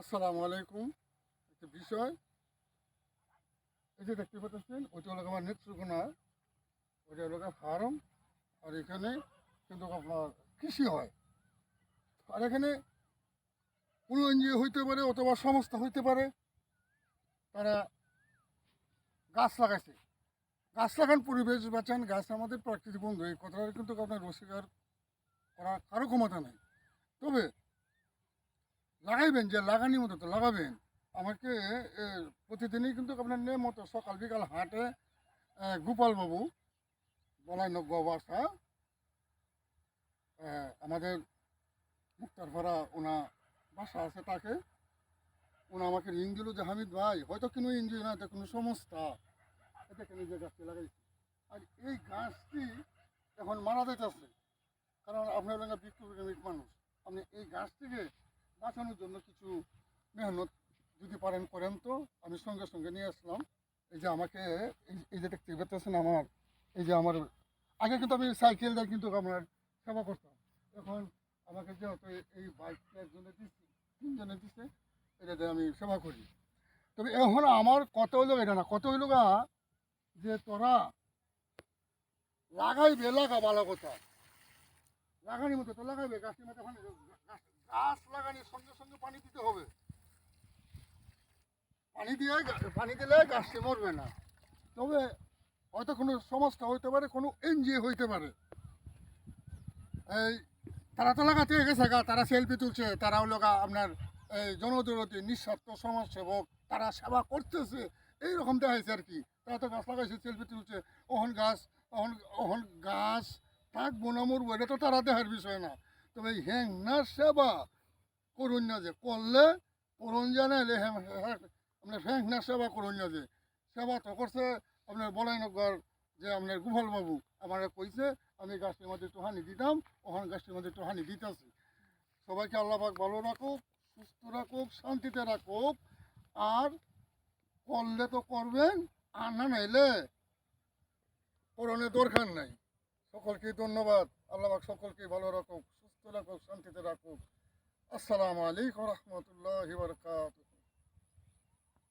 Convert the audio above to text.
আসসালামু আলাইকুম। একটা বিষয়, এই যে দেখতে পাচ্ছেন ওইটা হলো আমার নেত্রকোনা, ওইটা হলো ফার্ম। আর এখানে কিন্তু আপনার কৃষি হয়। আর এখানে কোনো এনজিও হইতে পারে অথবা সংস্থা হইতে পারে, তারা গাছ লাগাইছে। গাছ লাগান, পরিবেশ বাঁচান, গাছ আমাদের প্রাকৃতিক বন্ধু, এই কথাটা কিন্তু আপনার অস্বীকার করার কারো ক্ষমতা নেই। তবে লাগাইবেন, যে লাগানি মতো তো লাগাবেন। আমাকে প্রতিদিনই কিন্তু আপনার নিয়ম মতো সকাল বিকাল হাঁটে গোপাল বাবু, বলাই নব্য বাসা, আমাদের মুক্তারপাড়া ওনা বাসা আছে। তাকে ওনা আমাকে রিং দিল যে হামিদ ভাই, হয়তো কোনো এনজিও না, এটা কোনো সংস্থা, এটা কেন যে গাছটি লাগাইছি। আর এই গাছটি এখন মারা যাইতেছে, কারণ আপনার হলেন বৃক্ষপ্রেমিক মানুষ। আপনি এই গাছটিকে বাঁচানোর জন্য কিছু মেহনত যদি পারেন করেন তো। আমি সঙ্গে সঙ্গে নিয়ে আসলাম। এই যে আমাকে এই যে দেখতে পেতেছেন আমার, এই যে আমার, আগে কিন্তু আমি সাইকেল দিয়ে কিন্তু আপনার সেবা করতাম। এখন আমাকে যেহেতু এই বাইকটা একজনে দিচ্ছে, তিনজনে দিচ্ছে, এটাতে আমি সেবা করি। তবে এখন আমার কত হইলো এটা না, কত হইলো গা, যে তোরা লাগাইবে, লাগা ভালো কথা, লাগানির মতো তো লাগাইবে, গাছের মতো পানি, গাছ লাগানির সঙ্গে সঙ্গে পানি দিতে হবে। পানি দিলে গাছটি মরবে না। তবে হয়তো কোনো সংস্থা হইতে পারে, কোনো এনজিও হইতে পারে, এই তারা তো লাগাতে গেছে গা, তারা সেলফি তুলছে, তারা হলো গা আপনার এই জনদরদি নিঃস্বার্থ সমাজসেবক, তারা সেবা করতেছে, এইরকম দেখাইছে আর কি। তারা তো গাছ লাগাইছে, সেলফি তুলছে, ওহন গাছ, ওহন ওহন গাছ থাকবো না মরবো, এটা তো তারা দেখার বিষয় না। তবে এই হ্যাংনার সেবা করুন না, যে করলে করুন জানাইলে আপনার হ্যাংনার সেবা করুন না, যে সেবা তো করছে আপনার বলাইনগর, যে আপনার গোপাল বাবু আমার কইছে আমি গাছটির মধ্যে একটু হানি দিতাম, ওখানে গাছটির মধ্যে একটু হানি দিতেছি। সবাইকে আল্লাহ পাক ভালো রাখুক, সুস্থ রাখুক, শান্তিতে রাখুক। আর করলে তো করবেন, আর না নাইলে করণের দরকার নাই। সকলকে ধন্যবাদ। আল্লাহ পাক সকলকে ভালো রাখুক, সুস্থ রাখুক, শান্তিতে রাখুক। আসসালামু আলাইকুম রহমতুল্লাহি ওয়া বারাকাতুহু।